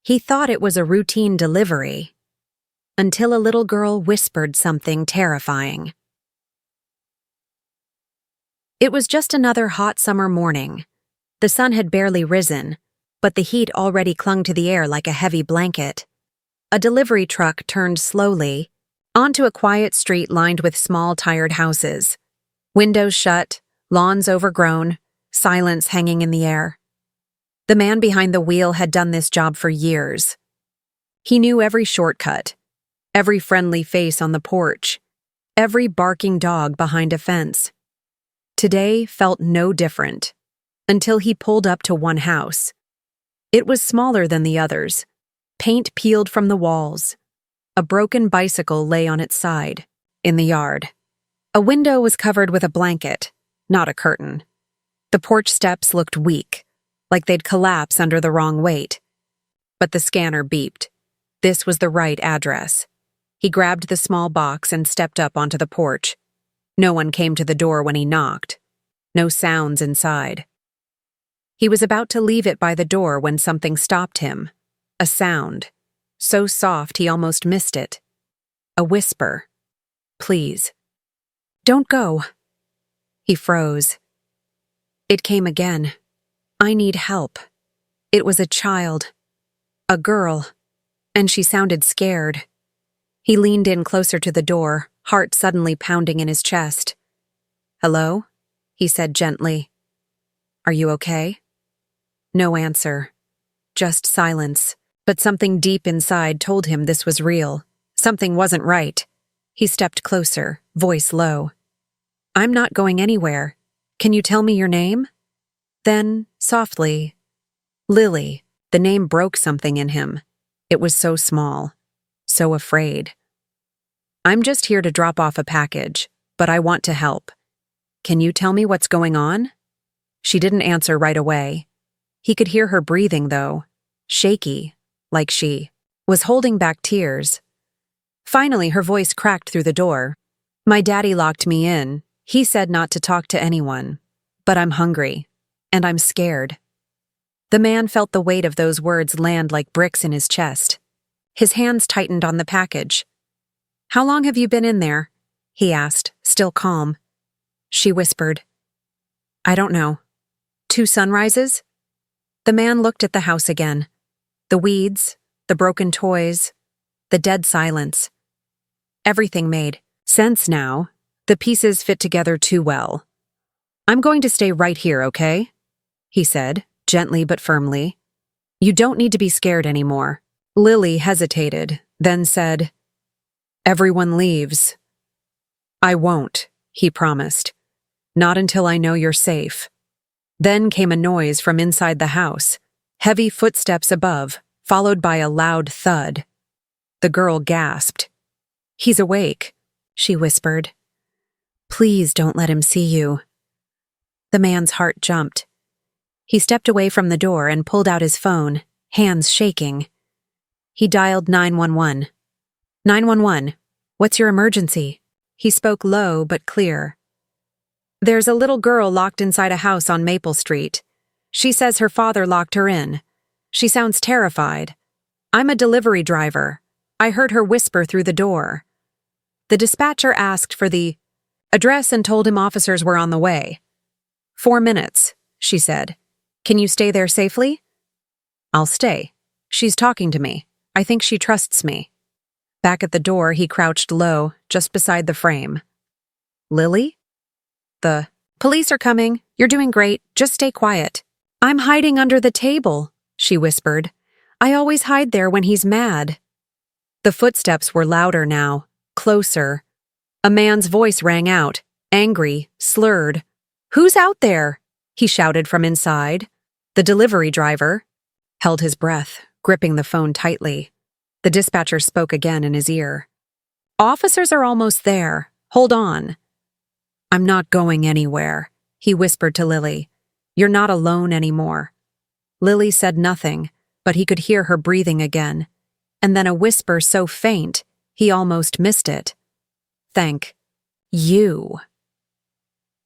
He thought it was a routine delivery, until a little girl whispered something terrifying. It was just another hot summer morning. The sun had barely risen, but the heat already clung to the air like a heavy blanket. A delivery truck turned slowly onto a quiet street lined with small, tired houses. Windows shut, lawns overgrown, silence hanging in the air. The man behind the wheel had done this job for years. He knew every shortcut, every friendly face on the porch, every barking dog behind a fence. Today felt no different, until he pulled up to one house. It was smaller than the others, paint peeled from the walls. A broken bicycle lay on its side, in the yard. A window was covered with a blanket, not a curtain. The porch steps looked weak, like they'd collapse under the wrong weight. But the scanner beeped. This was the right address. He grabbed the small box and stepped up onto the porch. No one came to the door when he knocked. No sounds inside. He was about to leave it by the door when something stopped him. A sound, so soft he almost missed it. A whisper. "Please. Don't go." He froze. It came again. "I need help." It was a child. A girl. And she sounded scared. He leaned in closer to the door, heart suddenly pounding in his chest. "Hello?" he said gently. "Are you okay?" No answer. Just silence. But something deep inside told him this was real. Something wasn't right. He stepped closer, voice low. "I'm not going anywhere. Can you tell me your name?" Then, softly, "Lily." The name broke something in him. It was so small, so afraid. "I'm just here to drop off a package, but I want to help. Can you tell me what's going on?" She didn't answer right away. He could hear her breathing, though, shaky, like she was holding back tears. Finally, her voice cracked through the door. "My daddy locked me in. He said not to talk to anyone. But I'm hungry, and I'm scared." The man felt the weight of those words land like bricks in his chest. His hands tightened on the package. "How long have you been in there?" he asked, still calm. She whispered, "I don't know. 2 sunrises?" The man looked at the house again. The weeds, the broken toys, the dead silence. Everything made sense now. The pieces fit together too well. "I'm going to stay right here, okay?" he said, gently but firmly. "You don't need to be scared anymore." Lily hesitated, then said, "Everyone leaves." "I won't," he promised. "Not until I know you're safe." Then came a noise from inside the house, heavy footsteps above, followed by a loud thud. The girl gasped. "He's awake," she whispered. "Please don't let him see you." The man's heart jumped. He stepped away from the door and pulled out his phone, hands shaking. He dialed 911. "911, what's your emergency?" He spoke low but clear. "There's a little girl locked inside a house on Maple Street. She says her father locked her in. She sounds terrified. I'm a delivery driver. I heard her whisper through the door." The dispatcher asked for the address and told him officers were on the way. 4 minutes, she said. "Can you stay there safely?" "I'll stay. She's talking to me. I think she trusts me." Back at the door, he crouched low, just beside the frame. "Lily?" "The police are coming. You're doing great. Just stay quiet." "I'm hiding under the table," she whispered. "I always hide there when he's mad." The footsteps were louder now, closer. A man's voice rang out, angry, slurred. "Who's out there?" he shouted from inside. The delivery driver held his breath, gripping the phone tightly. The dispatcher spoke again in his ear. "Officers are almost there. Hold on." "I'm not going anywhere," he whispered to Lily. "You're not alone anymore." Lily said nothing, but he could hear her breathing again. And then a whisper so faint, he almost missed it. "Thank you."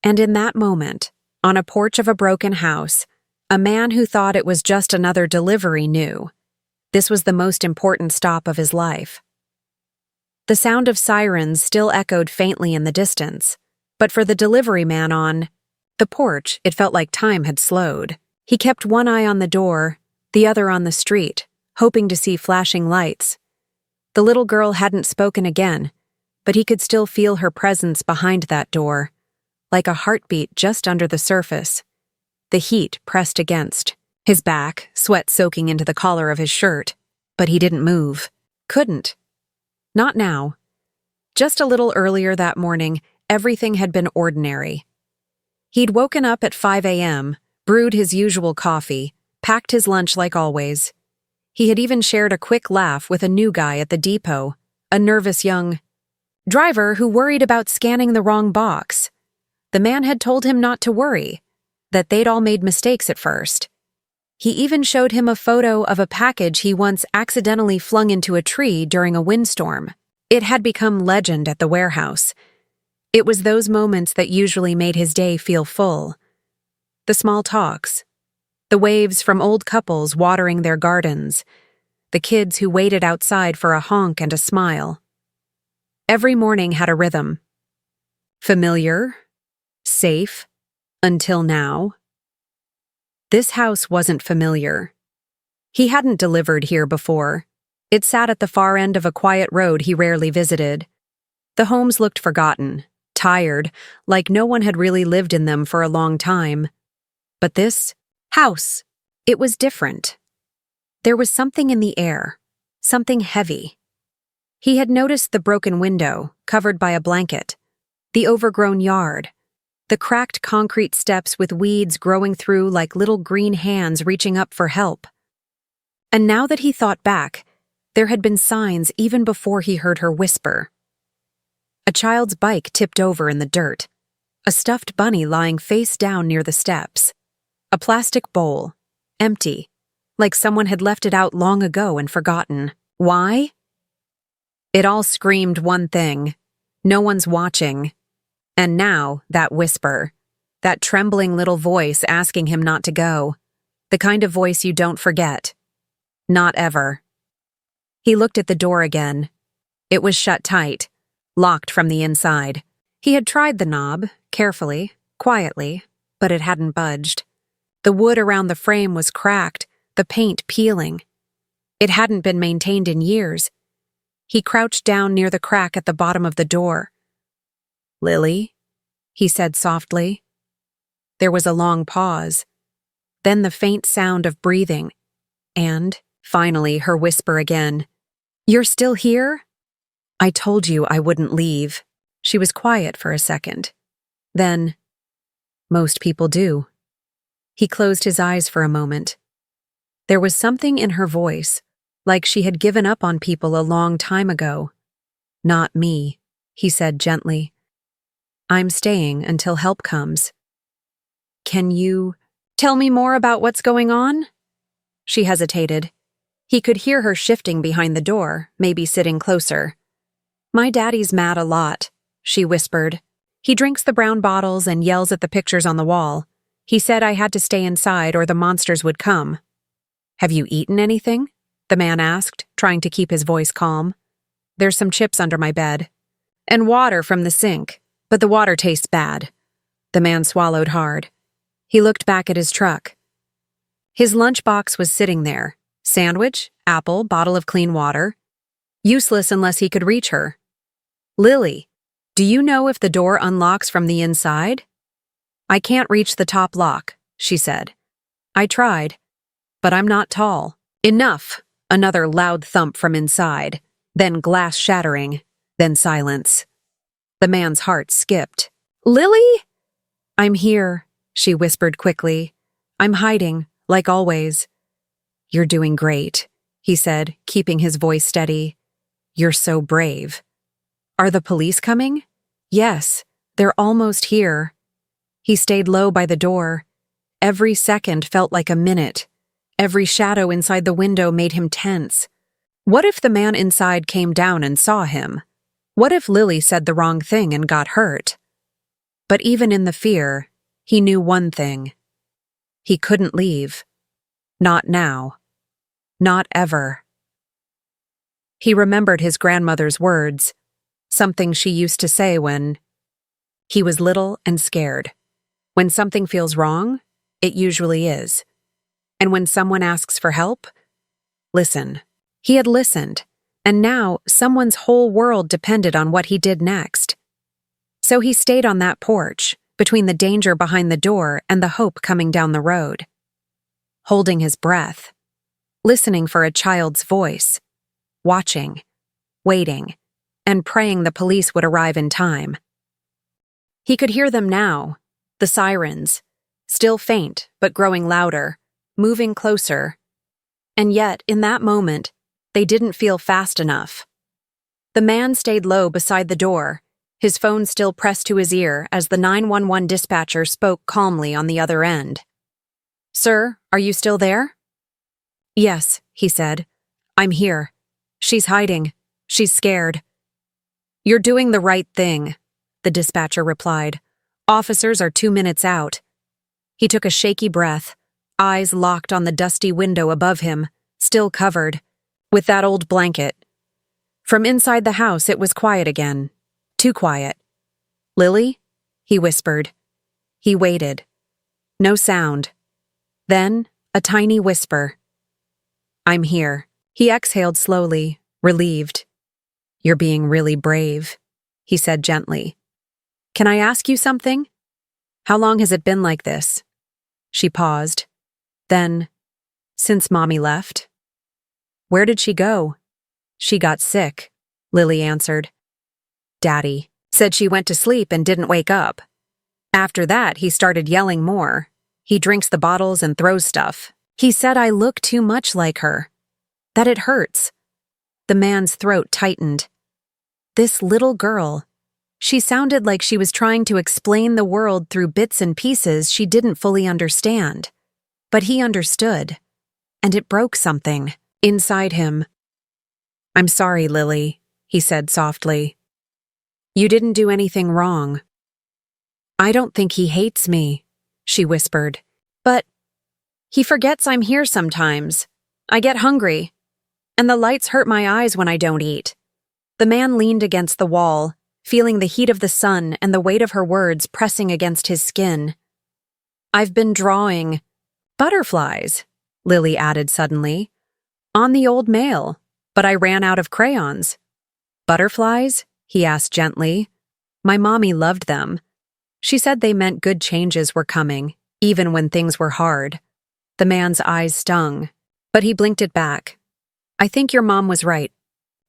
And in that moment, on a porch of a broken house, a man who thought it was just another delivery knew This was the most important stop of his life. The sound of sirens still echoed faintly in the distance, but for the delivery man on the porch, it felt like time had slowed. He kept one eye on the door, the other on the street, hoping to see flashing lights. The little girl hadn't spoken again, but he could still feel her presence behind that door, like a heartbeat just under the surface. The heat pressed against his back, sweat soaking into the collar of his shirt, but he didn't move. Couldn't. Not now. Just a little earlier that morning, everything had been ordinary. He'd woken up at 5 a.m., brewed his usual coffee, packed his lunch like always. He had even shared a quick laugh with a new guy at the depot, a nervous young driver who worried about scanning the wrong box. The man had told him not to worry, that they'd all made mistakes at first. He even showed him a photo of a package he once accidentally flung into a tree during a windstorm. It had become legend at the warehouse. It was those moments that usually made his day feel full. The small talks, the waves from old couples watering their gardens, the kids who waited outside for a honk and a smile. Every morning had a rhythm. Familiar, safe, until now. This house wasn't familiar. He hadn't delivered here before. It sat at the far end of a quiet road he rarely visited. The homes looked forgotten, tired, like no one had really lived in them for a long time. But this house, it was different. There was something in the air, something heavy. He had noticed the broken window, covered by a blanket, the overgrown yard, the cracked concrete steps with weeds growing through like little green hands reaching up for help. And now that he thought back, there had been signs even before he heard her whisper. A child's bike tipped over in the dirt, a stuffed bunny lying face down near the steps, a plastic bowl, empty, like someone had left it out long ago and forgotten. Why? It all screamed one thing: no one's watching. And now, that whisper, that trembling little voice asking him not to go, the kind of voice you don't forget. Not ever. He looked at the door again. It was shut tight, locked from the inside. He had tried the knob, carefully, quietly, but it hadn't budged. The wood around the frame was cracked, the paint peeling. It hadn't been maintained in years. He crouched down near the crack at the bottom of the door. "Lily?" he said softly. There was a long pause, then the faint sound of breathing, and, finally, her whisper again. "You're still here?" "I told you I wouldn't leave." She was quiet for a second. Then, "Most people do." He closed his eyes for a moment. There was something in her voice, like she had given up on people a long time ago. "Not me," he said gently. "I'm staying until help comes." "Can you tell me more about what's going on?" She hesitated. He could hear her shifting behind the door, maybe sitting closer. "My daddy's mad a lot," she whispered. "He drinks the brown bottles and yells at the pictures on the wall. He said I had to stay inside or the monsters would come." "Have you eaten anything?" the man asked, trying to keep his voice calm. "There's some chips under my bed. And water from the sink, but the water tastes bad." The man swallowed hard. He looked back at his truck. His lunchbox was sitting there. Sandwich, apple, bottle of clean water. Useless unless he could reach her. "Lily, do you know if the door unlocks from the inside?" "I can't reach the top lock," she said. "I tried, but I'm not tall." "Enough!" Another loud thump from inside, then glass shattering, then silence. The man's heart skipped. "Lily?" "I'm here," she whispered quickly. "I'm hiding, like always." "You're doing great," he said, keeping his voice steady. "You're so brave." "Are the police coming?" "Yes, they're almost here." He stayed low by the door. Every second felt like a minute. Every shadow inside the window made him tense. What if the man inside came down and saw him? What if Lily said the wrong thing and got hurt? But even in the fear, he knew one thing. He couldn't leave. Not now. Not ever. He remembered his grandmother's words, something she used to say when he was little and scared. When something feels wrong, it usually is. And when someone asks for help, listen. He had listened, and now someone's whole world depended on what he did next. So he stayed on that porch, between the danger behind the door and the hope coming down the road. Holding his breath, listening for a child's voice, watching, waiting, and praying the police would arrive in time. He could hear them now, the sirens, still faint but growing louder, moving closer. And yet, in that moment, they didn't feel fast enough. The man stayed low beside the door, his phone still pressed to his ear as the 911 dispatcher spoke calmly on the other end. "Sir, are you still there?" "Yes," he said. "I'm here. She's hiding. She's scared." "You're doing the right thing," the dispatcher replied. "Officers are 2 minutes out." He took a shaky breath, eyes locked on the dusty window above him, still covered, with that old blanket. From inside the house it was quiet again. Too quiet. "Lily?" he whispered. He waited. No sound. Then, a tiny whisper. "I'm here." He exhaled slowly, relieved. "You're being really brave," he said gently. "Can I ask you something? How long has it been like this?" She paused. Then, "Since Mommy left?" "Where did she go?" "She got sick," Lily answered. "Daddy said she went to sleep and didn't wake up. After that, he started yelling more. He drinks the bottles and throws stuff. He said I look too much like her. That it hurts." The man's throat tightened. This little girl. She sounded like she was trying to explain the world through bits and pieces she didn't fully understand. But he understood. And it broke something inside him. "I'm sorry, Lily," he said softly. "You didn't do anything wrong." "I don't think he hates me," she whispered. "But he forgets I'm here sometimes. I get hungry. And the lights hurt my eyes when I don't eat." The man leaned against the wall, feeling the heat of the sun and the weight of her words pressing against his skin. "I've been drawing butterflies," Lily added suddenly, "on the old mail, but I ran out of crayons." "Butterflies?" he asked gently. "My mommy loved them. She said they meant good changes were coming, even when things were hard." The man's eyes stung, but he blinked it back. "I think your mom was right."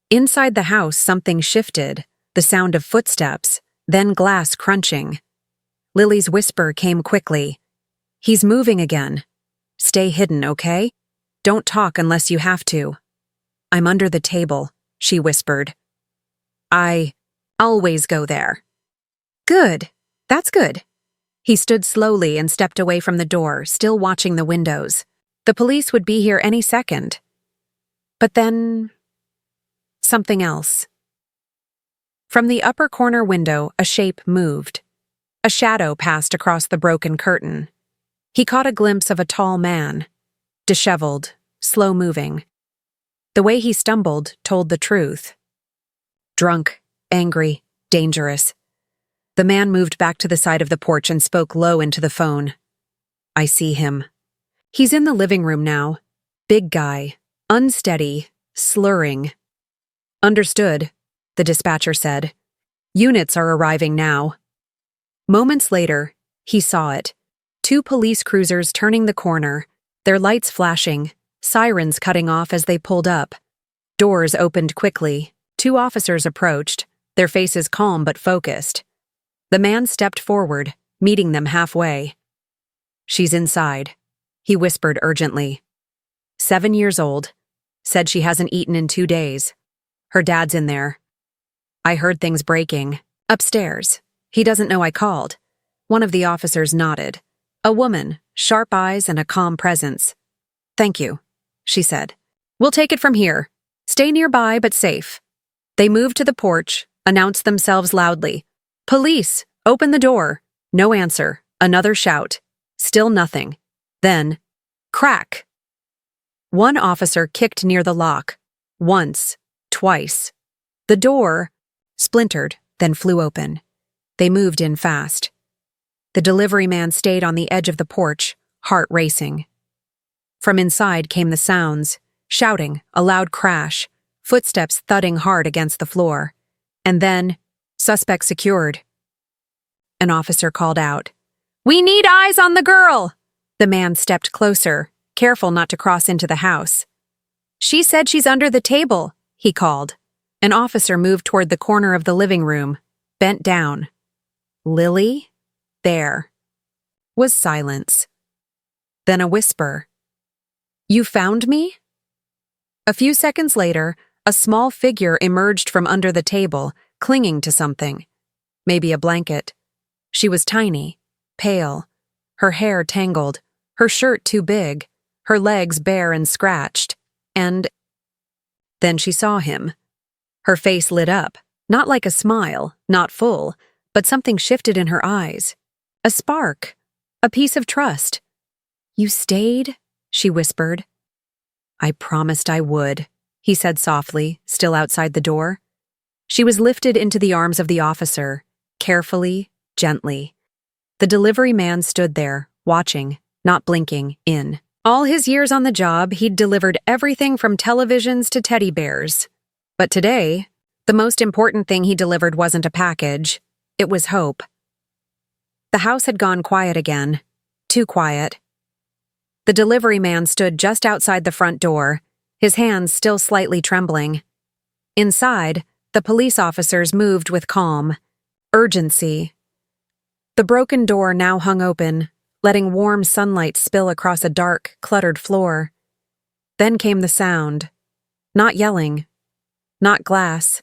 Inside the house, something shifted, the sound of footsteps, then glass crunching. Lily's whisper came quickly. "He's moving again. Stay hidden, okay? Don't talk unless you have to." "I'm under the table," she whispered. "I always go there." "Good. That's good." He stood slowly and stepped away from the door, still watching the windows. The police would be here any second. But then, something else. From the upper corner window, a shape moved. A shadow passed across the broken curtain. He caught a glimpse of a tall man, disheveled, slow-moving. The way he stumbled told the truth. Drunk, angry, dangerous. The man moved back to the side of the porch and spoke low into the phone. "I see him. He's in the living room now. Big guy, unsteady, slurring." "Understood," the dispatcher said. "Units are arriving now." Moments later, he saw it. 2 police cruisers turning the corner, their lights flashing, sirens cutting off as they pulled up. Doors opened quickly. 2 officers approached, their faces calm but focused. The man stepped forward, meeting them halfway. "She's inside," he whispered urgently. 7 years old. Said she hasn't eaten in 2 days. Her dad's in there. I heard things breaking. Upstairs. He doesn't know I called. One of the officers nodded. A woman, sharp eyes and a calm presence. "Thank you," she said. "We'll take it from here. Stay nearby but safe." They moved to the porch, announced themselves loudly. "Police! Open the door!" No answer. Another shout. Still nothing. Then, crack! One officer kicked near the lock. Once. Twice. The door splintered, then flew open. They moved in fast. The delivery man stayed on the edge of the porch, heart racing. From inside came the sounds, shouting, a loud crash, footsteps thudding hard against the floor. And then, suspect secured. An officer called out, "We need eyes on the girl!" The man stepped closer, careful not to cross into the house. "She said she's under the table," he called. An officer moved toward the corner of the living room, bent down. "Lily?" There was silence. Then a whisper. "You found me?" A few seconds later, a small figure emerged from under the table, clinging to something. Maybe a blanket. She was tiny, pale, her hair tangled, her shirt too big, her legs bare and scratched, and then she saw him. Her face lit up, not like a smile, not full, but something shifted in her eyes. A spark, a piece of trust. "You stayed?" she whispered. "I promised I would," he said softly, still outside the door. She was lifted into the arms of the officer, carefully, gently. The delivery man stood there, watching, not blinking, in. All his years on the job, he'd delivered everything from televisions to teddy bears. But today, the most important thing he delivered wasn't a package. It was hope. The house had gone quiet again. Too quiet. The delivery man stood just outside the front door, his hands still slightly trembling. Inside, the police officers moved with calm, urgency. The broken door now hung open, letting warm sunlight spill across a dark, cluttered floor. Then came the sound. Not yelling. Not glass.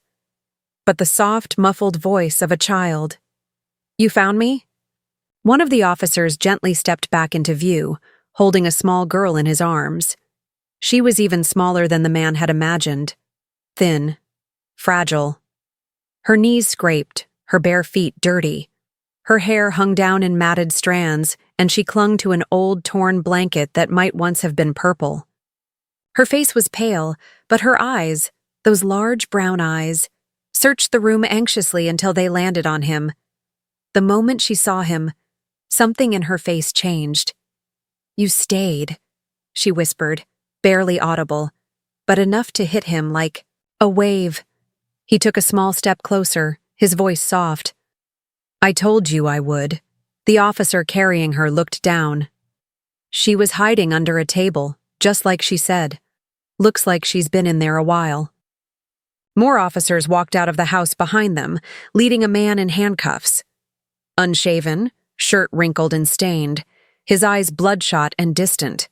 But the soft, muffled voice of a child. "You found me?" One of the officers gently stepped back into view, holding a small girl in his arms. She was even smaller than the man had imagined. Thin. Fragile. Her knees scraped, her bare feet dirty. Her hair hung down in matted strands, and she clung to an old, torn blanket that might once have been purple. Her face was pale, but her eyes, those large brown eyes, searched the room anxiously until they landed on him. The moment she saw him, something in her face changed. "You stayed," she whispered, barely audible, but enough to hit him like a wave. He took a small step closer, his voice soft. "I told you I would." The officer carrying her looked down. She was hiding under a table, just like she said. Looks like she's been in there a while. More officers walked out of the house behind them, leading a man in handcuffs. Unshaven, shirt wrinkled and stained, his eyes bloodshot and distant.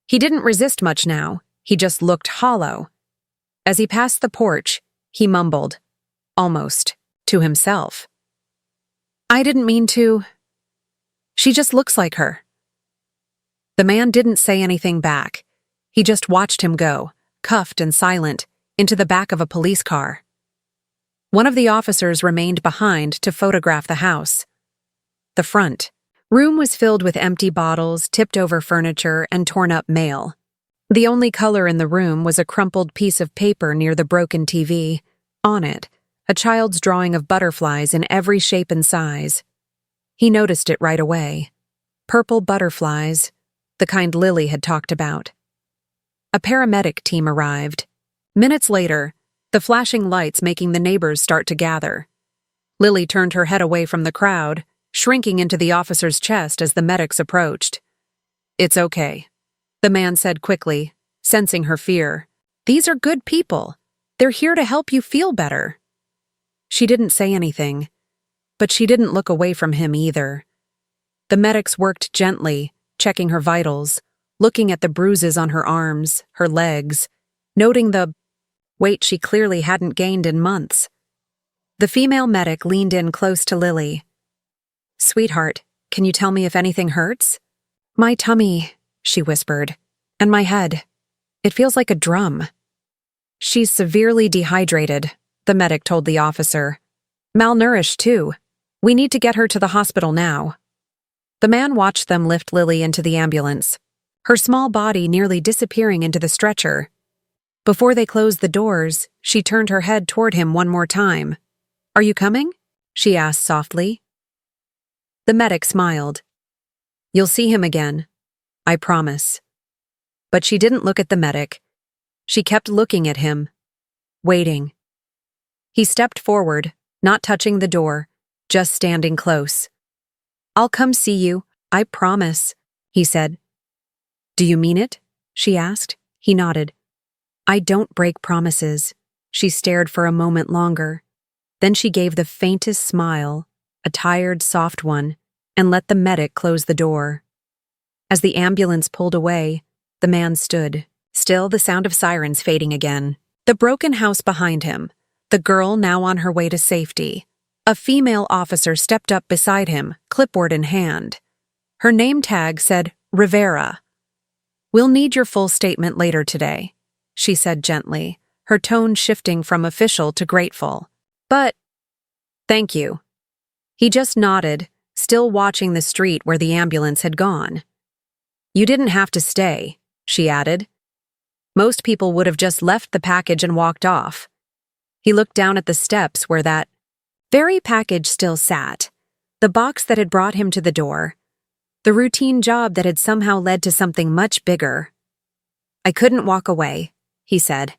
He didn't resist much now, he just looked hollow. As he passed the porch, he mumbled, almost, to himself. "I didn't mean to. She just looks like her." The man didn't say anything back. He just watched him go, cuffed and silent, into the back of a police car. One of the officers remained behind to photograph the house. The front room was filled with empty bottles, tipped-over furniture, and torn-up mail. The only color in the room was a crumpled piece of paper near the broken TV. On it, a child's drawing of butterflies in every shape and size. He noticed it right away. Purple butterflies, the kind Lily had talked about. A paramedic team arrived. Minutes later, the flashing lights making the neighbors start to gather. Lily turned her head away from the crowd, shrinking into the officer's chest as the medics approached. "It's okay," the man said quickly, sensing her fear. "These are good people. They're here to help you feel better." She didn't say anything, but she didn't look away from him either. The medics worked gently, checking her vitals, looking at the bruises on her arms, her legs, noting the weight she clearly hadn't gained in months. The female medic leaned in close to Lily. "Sweetheart, can you tell me if anything hurts?" "My tummy," she whispered, "and my head. It feels like a drum." "She's severely dehydrated," the medic told the officer. "Malnourished, too. We need to get her to the hospital now." The man watched them lift Lily into the ambulance. her small body nearly disappearing into the stretcher. Before they closed the doors, she turned her head toward him one more time. "Are you coming?" she asked softly. The medic smiled. "You'll see him again. I promise." But she didn't look at the medic. She kept looking at him, waiting. He stepped forward, not touching the door, just standing close. "I'll come see you, I promise," he said. "Do you mean it?" she asked. He nodded. "I don't break promises." She stared for a moment longer. Then she gave the faintest smile, a tired, soft one, and let the medic close the door. As the ambulance pulled away, the man stood, still the sound of sirens fading again. The broken house behind him, the girl now on her way to safety. A female officer stepped up beside him, clipboard in hand. Her name tag said Rivera. "We'll need your full statement later today," she said gently, her tone shifting from official to grateful. "But, thank you." He just nodded, still watching the street where the ambulance had gone. "You didn't have to stay," she added. "Most people would have just left the package and walked off." He looked down at the steps where that very package still sat, the box that had brought him to the door, the routine job that had somehow led to something much bigger. "I couldn't walk away," he said.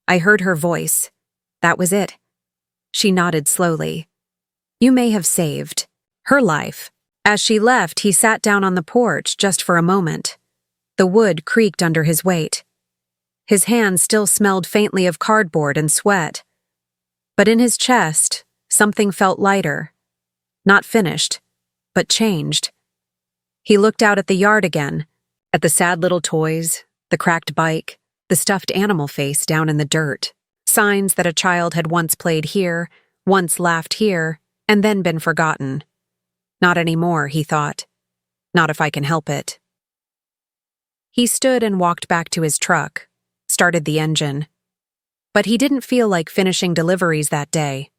"I heard her voice. That was it." She nodded slowly. "You may have saved her life." As she left, he sat down on the porch just for a moment. The wood creaked under his weight. His hands still smelled faintly of cardboard and sweat. But in his chest, something felt lighter. Not finished, but changed. He looked out at the yard again, at the sad little toys, the cracked bike, the stuffed animal face down in the dirt. Signs that a child had once played here, once laughed here, and then been forgotten. Not anymore, he thought. Not if I can help it. He stood and walked back to his truck, started the engine. But he didn't feel like finishing deliveries that day.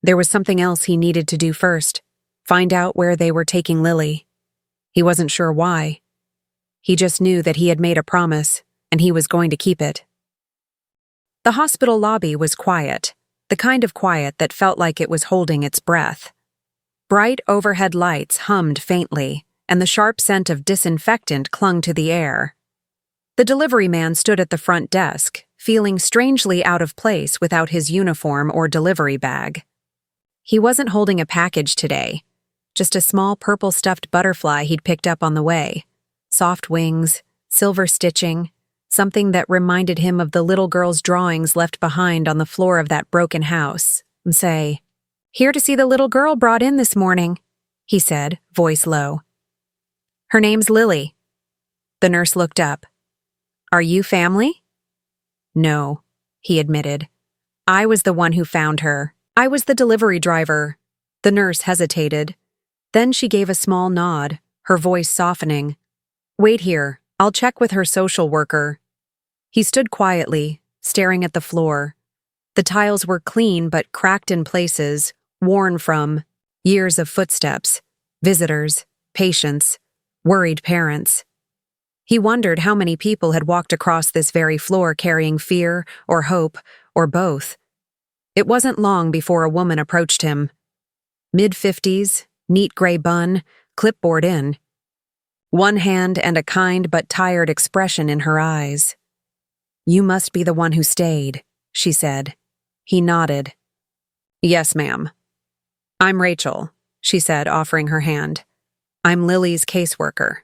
There was something else he needed to do first, find out where they were taking Lily. He wasn't sure why. He just knew that he had made a promise, and he was going to keep it. The hospital lobby was quiet, the kind of quiet that felt like it was holding its breath. Bright overhead lights hummed faintly, and the sharp scent of disinfectant clung to the air. The delivery man stood at the front desk, feeling strangely out of place without his uniform or delivery bag. He wasn't holding a package today, just a small purple stuffed butterfly he'd picked up on the way. Soft wings, silver stitching, something that reminded him of the little girl's drawings left behind on the floor of that broken house. And say, "Here to see the little girl brought in this morning," he said, voice low. "Her name's Lily." The nurse looked up. "Are you family?" "No," he admitted. "I was the one who found her. I was the delivery driver." The nurse hesitated. Then she gave a small nod, her voice softening. "Wait here. I'll check with her social worker." He stood quietly, staring at the floor. The tiles were clean but cracked in places, worn from years of footsteps, visitors, patients, worried parents. He wondered how many people had walked across this very floor carrying fear or hope or both. It wasn't long before a woman approached him. Mid-50s, neat gray bun, clipboard in. One hand and a kind but tired expression in her eyes. "You must be the one who stayed," she said. He nodded. "Yes, ma'am." "I'm Rachel," she said, offering her hand. "I'm Lily's caseworker."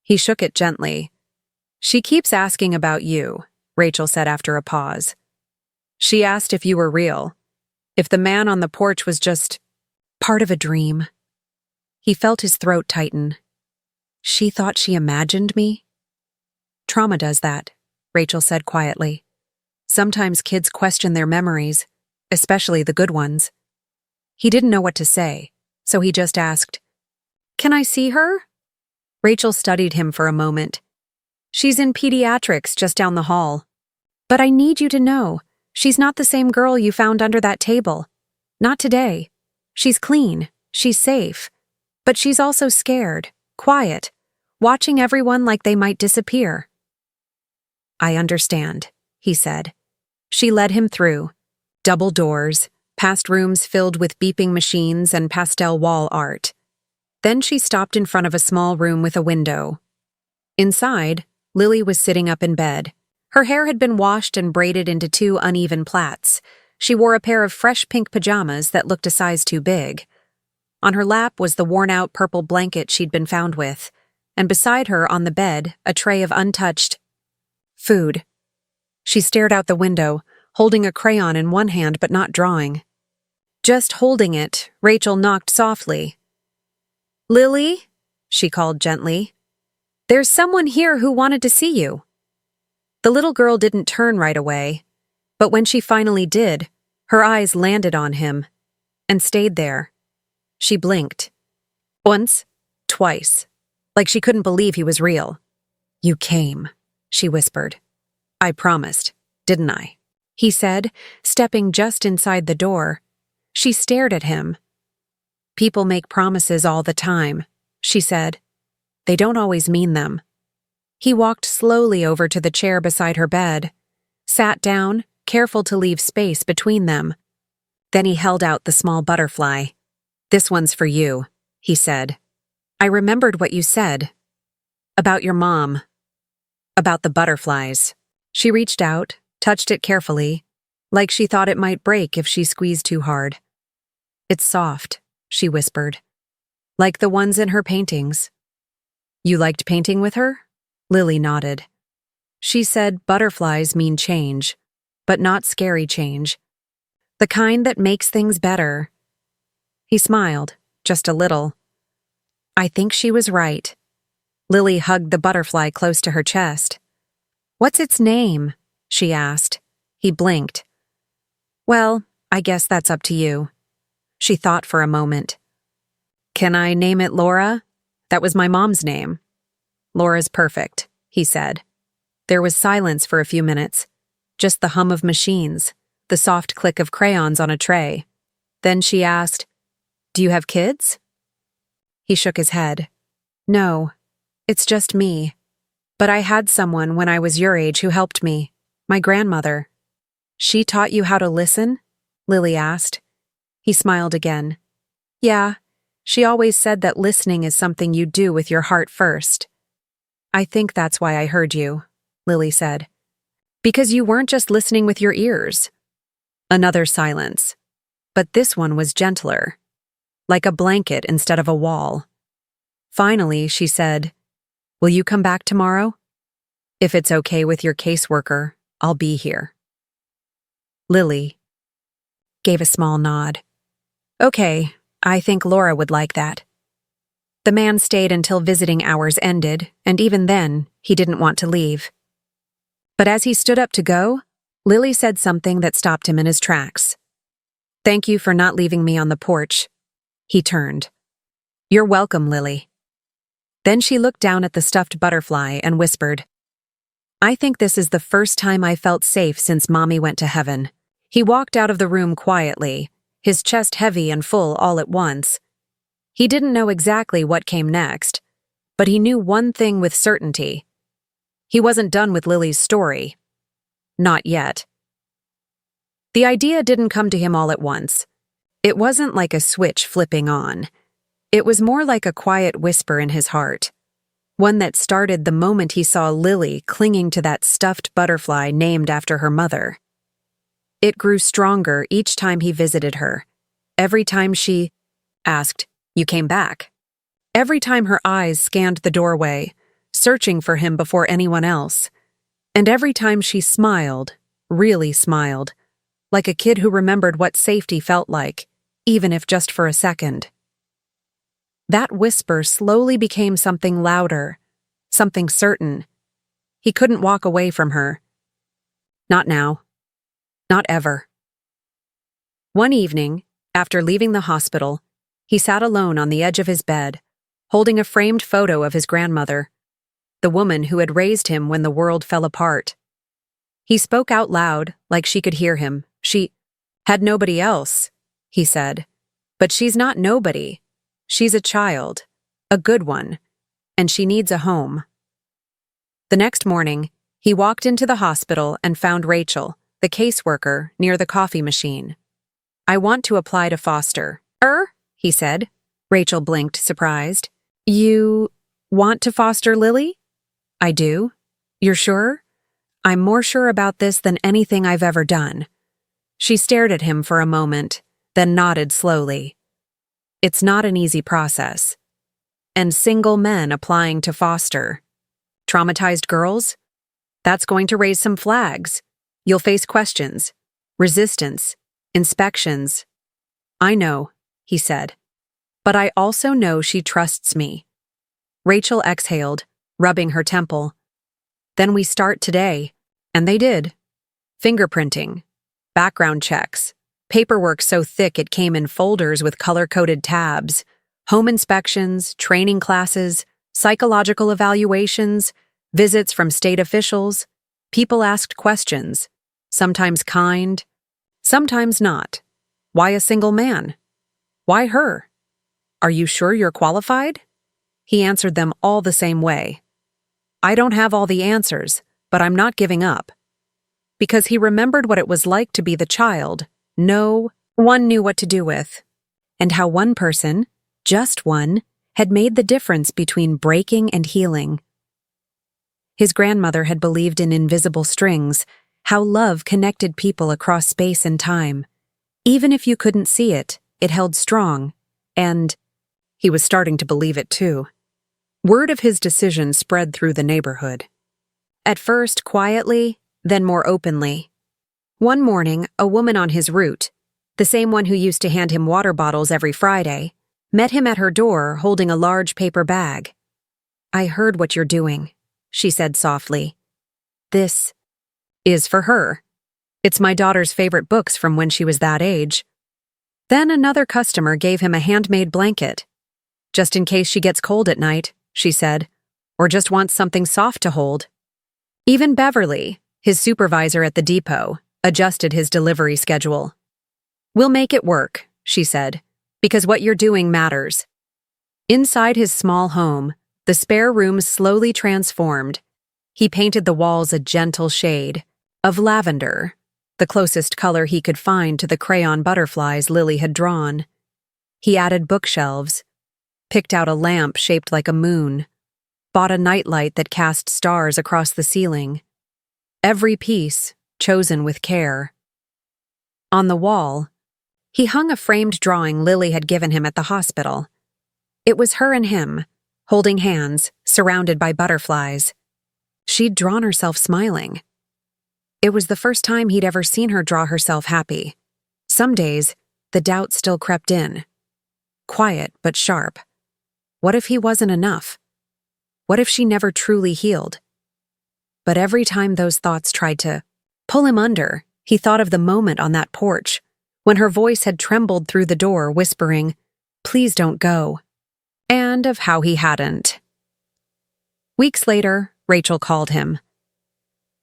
He shook it gently. "She keeps asking about you," Rachel said after a pause. "She asked if you were real, if the man on the porch was just part of a dream." He felt his throat tighten. She thought she imagined me? "Trauma does that," Rachel said quietly. "Sometimes kids question their memories, especially the good ones." He didn't know what to say, so he just asked, "Can I see her?" Rachel studied him for a moment. "She's in pediatrics just down the hall. But I need you to know, she's not the same girl you found under that table. Not today. She's clean, she's safe. But she's also scared, quiet, watching everyone like they might disappear. "I understand," he said. She led him through. Double doors, past rooms filled with beeping machines and pastel wall art. Then she stopped in front of a small room with a window. Inside, Lily was sitting up in bed. Her hair had been washed and braided into 2 uneven plaits. She wore a pair of fresh pink pajamas that looked a size too big. On her lap was the worn-out purple blanket she'd been found with, and beside her on the bed, a tray of untouched food. She stared out the window, holding a crayon in one hand but not drawing. Just holding it, Rachel knocked softly. "Lily?" she called gently. "There's someone here who wanted to see you." The little girl didn't turn right away, but when she finally did, her eyes landed on him and stayed there. She blinked. Once, twice, like she couldn't believe he was real. "You came," she whispered. "I promised, didn't I?" he said, stepping just inside the door. She stared at him. "People make promises all the time," she said. "They don't always mean them." He walked slowly over to the chair beside her bed, sat down, careful to leave space between them. Then he held out the small butterfly. "This one's for you," he said. "I remembered what you said. About your mom. About the butterflies." She reached out, touched it carefully, like she thought it might break if she squeezed too hard. "It's soft," she whispered. "Like the ones in her paintings." "You liked painting with her?" Lily nodded. She said butterflies mean change, but not scary change. The kind that makes things better. He smiled, just a little. I think she was right. Lily hugged the butterfly close to her chest. "What's its name?" she asked. He blinked. "Well, I guess that's up to you." She thought for a moment. "Can I name it Laura? That was my mom's name." "Laura's perfect," he said. There was silence for a few minutes, just the hum of machines, the soft click of crayons on a tray. Then she asked, "Do you have kids?" He shook his head. "No, it's just me. But I had someone when I was your age who helped me, my grandmother." "She taught you how to listen?" Lily asked. He smiled again. "Yeah, she always said that listening is something you do with your heart first." "I think that's why I heard you," Lily said. "Because you weren't just listening with your ears." Another silence. But this one was gentler, like a blanket instead of a wall. Finally, she said, "Will you come back tomorrow? If it's okay with your caseworker, I'll be here." Lily gave a small nod. "Okay, I think Laura would like that." The man stayed until visiting hours ended, and even then, he didn't want to leave. But as he stood up to go, Lily said something that stopped him in his tracks. "Thank you for not leaving me on the porch." He turned. "You're welcome, Lily." Then she looked down at the stuffed butterfly and whispered, "I think this is the first time I felt safe since Mommy went to heaven." He walked out of the room quietly, his chest heavy and full all at once. He didn't know exactly what came next, but he knew one thing with certainty. He wasn't done with Lily's story. Not yet. The idea didn't come to him all at once. It wasn't like a switch flipping on. It was more like a quiet whisper in his heart, one that started the moment he saw Lily clinging to that stuffed butterfly named after her mother. It grew stronger each time he visited her, every time she asked, "You came back?" Every time her eyes scanned the doorway, searching for him before anyone else. And every time she smiled, really smiled, like a kid who remembered what safety felt like, even if just for a second. That whisper slowly became something louder, something certain. He couldn't walk away from her. Not now. Not ever. One evening, after leaving the hospital, he sat alone on the edge of his bed, holding a framed photo of his grandmother, the woman who had raised him when the world fell apart. He spoke out loud, like she could hear him. "She had nobody else," he said. "But she's not nobody. She's a child. A good one. and she needs a home. The next morning, he walked into the hospital and found Rachel, the caseworker, near the coffee machine. "I want to apply to foster." He said. Rachel blinked, surprised. "You want to foster Lily?" "I do. You're sure?" "I'm more sure about this than anything I've ever done." She stared at him for a moment, then nodded slowly. "It's not an easy process. And single men applying to foster. Traumatized girls? That's going to raise some flags. You'll face questions, resistance, inspections." "I know," he said. "But I also know she trusts me." Rachel exhaled, rubbing her temple. "Then we start today." And they did. Fingerprinting, background checks, paperwork so thick it came in folders with color-coded tabs, home inspections, training classes, psychological evaluations, visits from state officials. People asked questions, sometimes kind, sometimes not. Why a single man? Why her? "Are you sure you're qualified?" He answered them all the same way. "I don't have all the answers, but I'm not giving up." Because he remembered what it was like to be the child no one knew what to do with, and how one person, just one, had made the difference between breaking and healing. His grandmother had believed in invisible strings, how love connected people across space and time. Even if you couldn't see it, it held strong, and he was starting to believe it too. Word of his decision spread through the neighborhood. At first quietly, then more openly. One morning, a woman on his route, the same one who used to hand him water bottles every Friday, met him at her door holding a large paper bag. "I heard what you're doing," she said softly. "This is for her. It's my daughter's favorite books from when she was that age." Then another customer gave him a handmade blanket. "Just in case she gets cold at night," she said, "or just wants something soft to hold." Even Beverly, his supervisor at the depot, adjusted his delivery schedule. "We'll make it work," she said, "because what you're doing matters." Inside his small home, the spare room slowly transformed. He painted the walls a gentle shade of lavender, the closest color he could find to the crayon butterflies Lily had drawn. He added bookshelves, picked out a lamp shaped like a moon, bought a nightlight that cast stars across the ceiling. Every piece chosen with care. On the wall, he hung a framed drawing Lily had given him at the hospital. It was her and him, holding hands, surrounded by butterflies. She'd drawn herself smiling. It was the first time he'd ever seen her draw herself happy. Some days, the doubt still crept in. Quiet but sharp. What if he wasn't enough? What if she never truly healed? But every time those thoughts tried to pull him under, he thought of the moment on that porch, when her voice had trembled through the door, whispering, "Please don't go," and of how he hadn't. Weeks later, Rachel called him.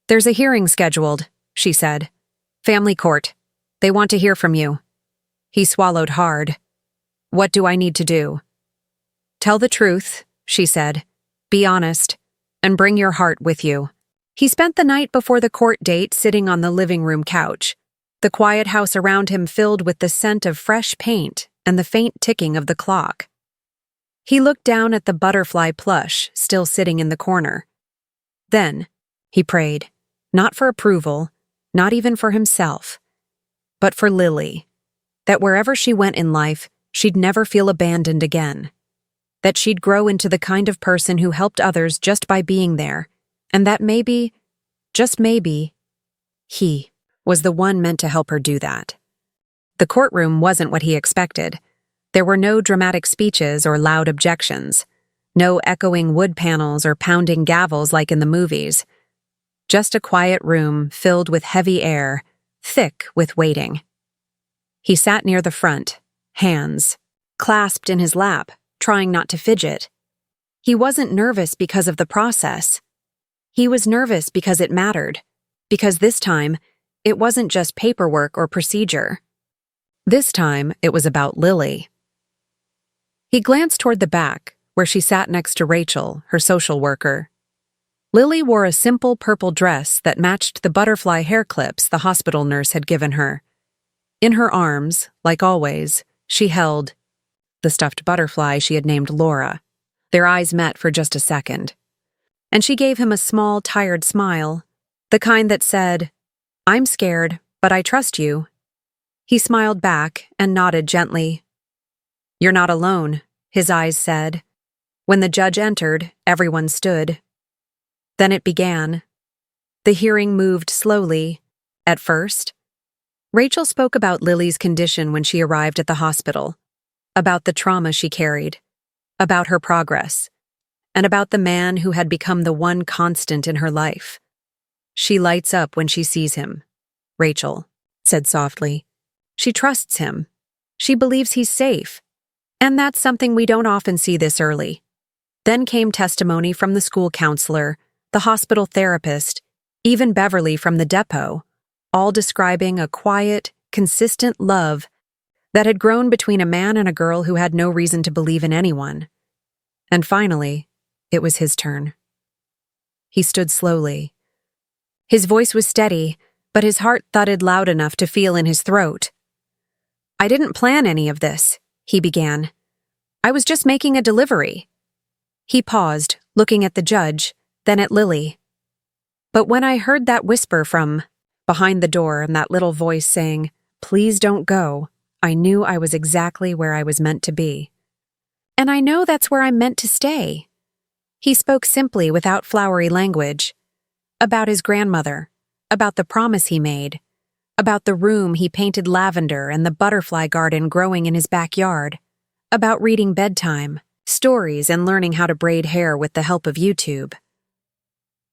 "There's a hearing scheduled," she said. "Family court. They want to hear from you." He swallowed hard. "What do I need to do?" "Tell the truth," she said. "Be honest, and bring your heart with you." He spent the night before the court date sitting on the living room couch, the quiet house around him filled with the scent of fresh paint and the faint ticking of the clock. He looked down at the butterfly plush still sitting in the corner. Then, he prayed, not for approval, not even for himself, but for Lily, that wherever she went in life, she'd never feel abandoned again, that she'd grow into the kind of person who helped others just by being there, and that maybe, just maybe, he was the one meant to help her do that. The courtroom wasn't what he expected. There were no dramatic speeches or loud objections, no echoing wood panels or pounding gavels like in the movies. Just a quiet room filled with heavy air, thick with waiting. He sat near the front, hands clasped in his lap, trying not to fidget. He wasn't nervous because of the process. He was nervous because it mattered, because this time, it wasn't just paperwork or procedure. This time, it was about Lily. He glanced toward the back, where where she sat next to Rachel, her social worker. Lily wore a simple purple dress that matched the butterfly hair clips the hospital nurse had given her. In her arms, like always, she held the stuffed butterfly she had named Laura. Their eyes met for just a second. And she gave him a small, tired smile, the kind that said, "I'm scared, but I trust you." He smiled back and nodded gently. "You're not alone," his eyes said. When the judge entered, everyone stood. Then it began. The hearing moved slowly. At first, Rachel spoke about Lily's condition when she arrived at the hospital, about the trauma she carried, about her progress, and about the man who had become the one constant in her life. "She lights up when she sees him," Rachel said softly. "She trusts him. She believes he's safe. And that's something we don't often see this early." Then came testimony from the school counselor, the hospital therapist, even Beverly from the depot, all describing a quiet, consistent love that had grown between a man and a girl who had no reason to believe in anyone. And finally, it was his turn. He stood slowly. His voice was steady, but his heart thudded loud enough to feel in his throat. "I didn't plan any of this," he began. "I was just making a delivery." He paused, looking at the judge, then at Lily. "But when I heard that whisper from behind the door and that little voice saying, 'Please don't go,' I knew I was exactly where I was meant to be. And I know that's where I'm meant to stay." He spoke simply without flowery language. About his grandmother, about the promise he made, about the room he painted lavender and the butterfly garden growing in his backyard, about reading bedtime, stories, and learning how to braid hair with the help of YouTube.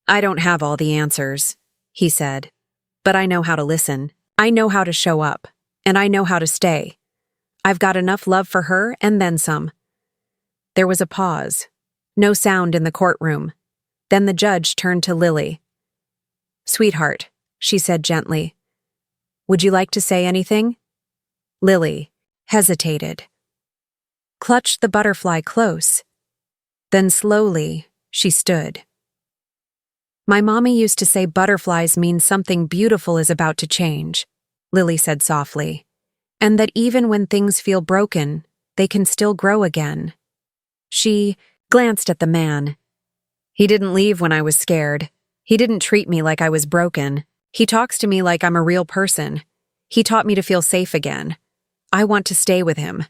"I don't have all the answers," he said, "but I know how to listen. I know how to show up, and I know how to stay. I've got enough love for her and then some." There was a pause. No sound in the courtroom. Then the judge turned to Lily. "Sweetheart," she said gently, "would you like to say anything?" Lily hesitated, clutched the butterfly close. Then slowly, she stood. "My mommy used to say butterflies mean something beautiful is about to change," Lily said softly, "and that even when things feel broken, they can still grow again." She glanced at the man. "He didn't leave when I was scared. He didn't treat me like I was broken. He talks to me like I'm a real person. He taught me to feel safe again. I want to stay with him,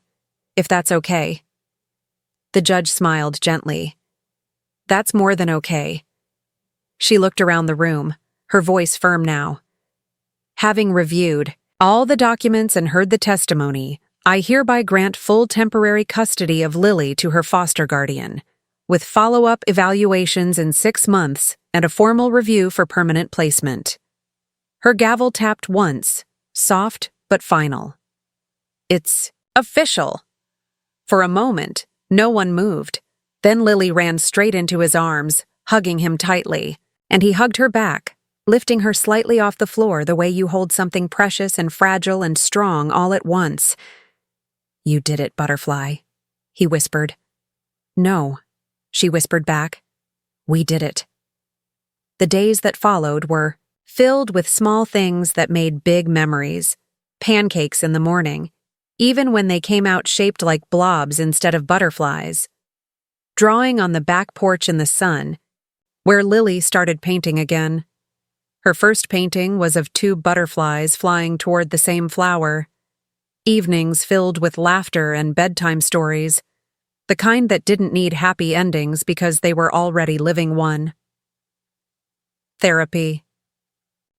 if that's okay." The judge smiled gently. "That's more than okay." She looked around the room, her voice firm now. "Having reviewed all the documents and heard the testimony, I hereby grant full temporary custody of Lily to her foster guardian, with follow-up evaluations in 6 months and a formal review for permanent placement." Her gavel tapped once, soft but final. "It's official." For a moment, no one moved. Then Lily ran straight into his arms, hugging him tightly, and he hugged her back, lifting her slightly off the floor the way you hold something precious and fragile and strong all at once. "You did it, Butterfly," he whispered. "No," she whispered back. "We did it." The days that followed were filled with small things that made big memories. Pancakes in the morning, even when they came out shaped like blobs instead of butterflies. Drawing on the back porch in the sun, where Lily started painting again. Her first painting was of 2 butterflies flying toward the same flower. Evenings filled with laughter and bedtime stories, the kind that didn't need happy endings because they were already living one. Therapy.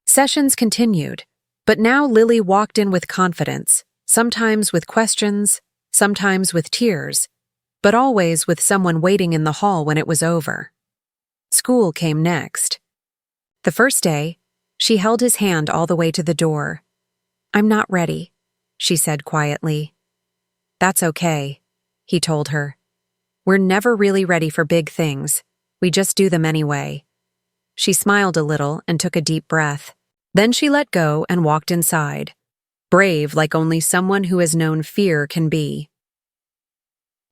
Sessions continued, but now Lily walked in with confidence, sometimes with questions, sometimes with tears, but always with someone waiting in the hall when it was over. School came next. The first day, she held his hand all the way to the door. "I'm not ready," she said quietly. "That's okay," he told her. "We're never really ready for big things. We just do them anyway." She smiled a little and took a deep breath. Then she let go and walked inside, brave like only someone who has known fear can be.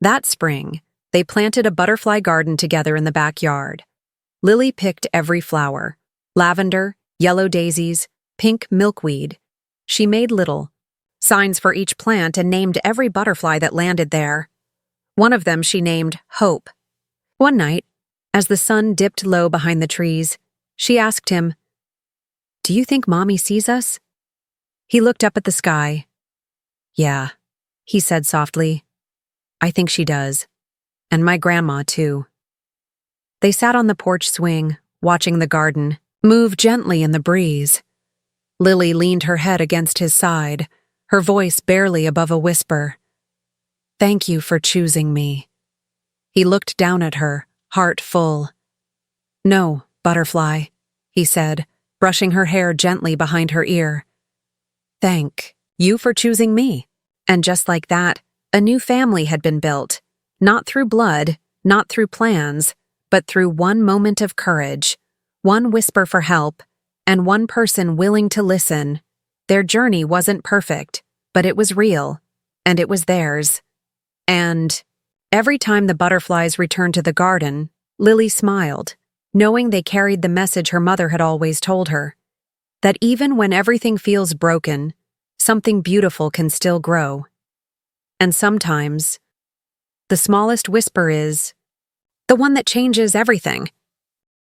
That spring, they They planted a butterfly garden together in the backyard. Lily picked every flower: lavender, yellow daisies, pink milkweed. She made little signs for each plant and named every butterfly that landed there. One of them she named Hope. One night, as the sun dipped low behind the trees, she asked him, "Do you think Mommy sees us?" He looked up at the sky. "Yeah," he said softly. "I think she does. And my grandma, too." They sat on the porch swing, watching the garden move gently in the breeze. Lily leaned her head against his side, her voice barely above a whisper. "Thank you for choosing me." He looked down at her, heart full. "No, butterfly," he said, brushing her hair gently behind her ear. "Thank you for choosing me." And just like that, a new family had been built, not through blood, not through plans, but through one moment of courage, one whisper for help, and one person willing to listen. Their journey wasn't perfect, but it was real, and it was theirs. And every time the butterflies returned to the garden, Lily smiled, knowing they carried the message her mother had always told her, that even when everything feels broken, something beautiful can still grow. And sometimes, the smallest whisper is the one that changes everything.